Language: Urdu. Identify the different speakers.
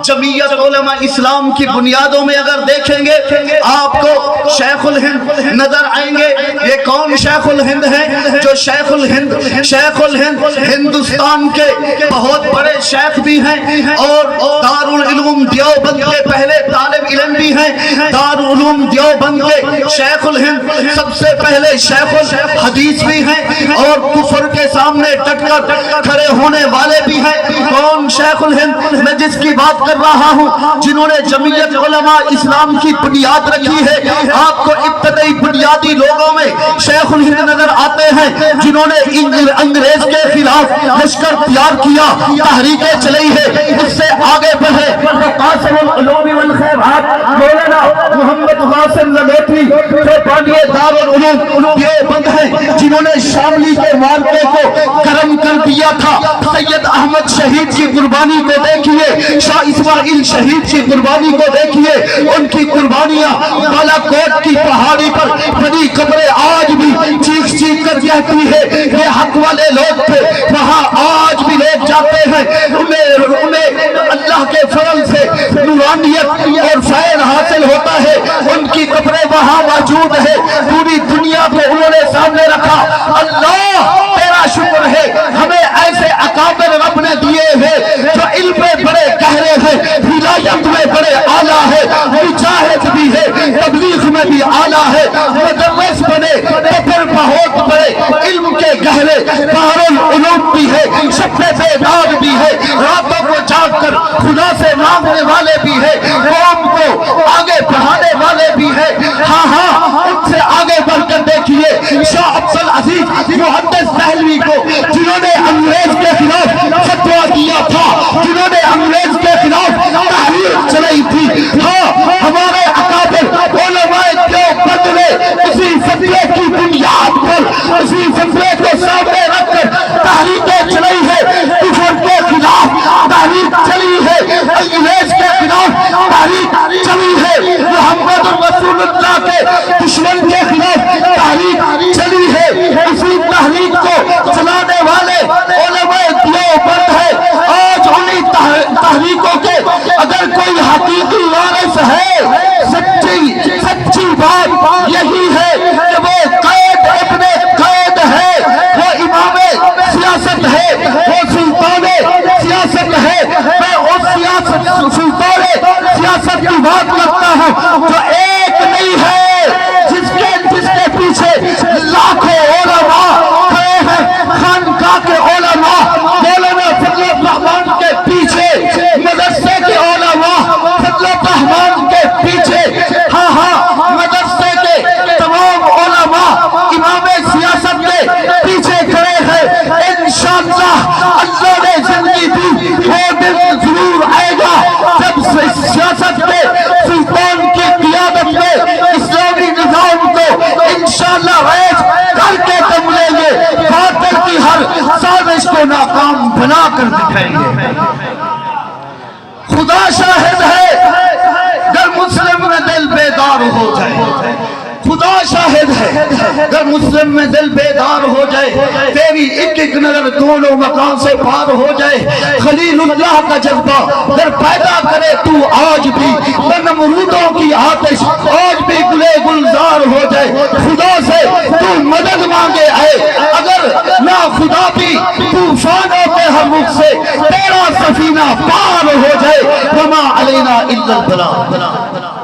Speaker 1: جمعیت علماء اسلام کی بنیادوں میں اگر دیکھیں گے آپ کو شیخ الہند نظر آئیں گے۔ یہ کون شیخ الہند ہیں؟ جو شیخ الہند ہندوستان کے بہت بڑے شیخ بھی ہیں اور دارالعلوم دیوبند کے پہلے طالب علم بھی ہیں۔ دارالعلوم دیوبند کے شیخ الہند سب سے پہلے شیخ الحدیث بھی ہیں اور کفر کے سامنے ڈٹ کر کھڑے ہونے والے بھی ہیں۔ کون شیخ الہند؟ میں جس کی بات کر رہا ہوں، جنہوں نے جمعیت علماء اسلام کی بنیاد رکھی ہے۔ آپ کو ابتدائی بنیادی لوگوں میں شیخ الہند نظر آتے ہیں، جنہوں نے انگریز کے خلاف لشکر تیار کیا، تحریکیں چلائی ہے، اس سے آگے بڑھے۔ قاسم العلوم والخیرات مولانا محمد قاسم نانوتوی جو بانی دارالعلوم دیوبند ہیں، جنہوں نے شاملی کے معرکے کو گرم کر دیا تھا۔ سید احمد شہید کی قربانی کو دیکھیے، شاہ اسماعیل شہید کی قربانی کو دیکھیے، ان کی قربانیاں بالا کوٹ کی پہاڑی پر بڑی قبریں آج بھی چیخ چیخ کر کہتی ہے یہ حق والے لوگ تھے، وہاں آج بھی لوگ جاتے ہیں، انہیں اللہ کے فضل سے نورانیت اور فیض حاصل ہوتا ہے، ان کی قبریں وہاں موجود ہے، پوری دنیا کو انہوں نے سامنے رکھا۔ اللہ تیرا شکر ہے، ہمیں ایسے اکابر رب نے دیے ہیں جو علم میں بڑے گہرے ہیں، ولایت میں بڑے اعلیٰ ہے، مجاہد بھی ہے، تبلیغ میں بھی اعلیٰ ہے، مدرس بنے تو پھر بہت بڑے علم کے گہرے دارالعلوم بھی ہے، شب بیدار بھی ہے، راتوں کو جاگ کر خدا سے مانگنے والے بھی ہے، قوم کو آگے بڑھانے والے بھی ہے۔ ہاں ہاں، ان سے آگے بڑھ کر دیکھیے شاہ عبدالعزیز محدث دہلوی کو، جنہوں نے انگریز کے خلاف فتویٰ دیا تھا، جنہوں نے انگریز کے خلاف تحریک چلائی تھی۔ ہاں، ہمارے اکابر علماء دیوبند نے اسی فتوے کی بنیاد پر، اسی فتوے کو سامنے رکھ کر تحریکیں چلائی ہے، کفر کے خلاف تحریک چلی ہے، انگریز کے خلاف تحریک چلی ہے، محمد رسول اللہ کے دشمن کے خلاف تحریک چلی ہے۔ اسی تحریک کو چلانے والے علماء دیوبند ہے۔ آج انہی تحریکوں کے اگر کوئی حقیقی وارث ہے، سچی بات یہی ہے کہ وہ قید ابن قید ہے، وہ امام سیاست ہے، وہ سلطان سیاست ہے۔ میں اس سلطان سیاست کی بات کرتا ہوں جو ایک نہیں ہے، جس کے پیچھے لاکھوں علماء کھڑے ہیں، خانقاہ کے علماء، مولانا فضل الرحمان کے پیچھے، مدرسے کے علماء فضل الرحمان کے پیچھے، ہاں ہاں، مدرسے کے تمام علماء امام سیاست کے پیچھے کھڑے ہیں۔ انشاءاللہ اللہ نے زندگی دی، وہ دن ضرور آئے گا جب سیاست میں سلطان کی قیادت میں اسلامی نظام کو انشاءاللہ ریز کر کے تم لیں گے، باطل کی ہر سازش کو ناکام بنا کر دکھائیں گے۔ خدا شاہد ہے، اگر مسلم میں دل بیدار ہو جائے، خدا شاہد ہے، اگر مسلم میں دل بیدار ہو جائے، تیری ایک ایک نظر دونوں مکان سے پار ہو جائے، خلیل اللہ کا جذبہ اگر پیدا کرے تو آج بھی نمرودوں کی آتش آج بھی گلے گلزار ہو جائے، خدا سے تو مدد مانگے آئے، اگر نہ خدا بھی طوفانوں کے ہمرخ سے تیرا سفینہ پار ہو جائے، وما علینا الا البلاغ۔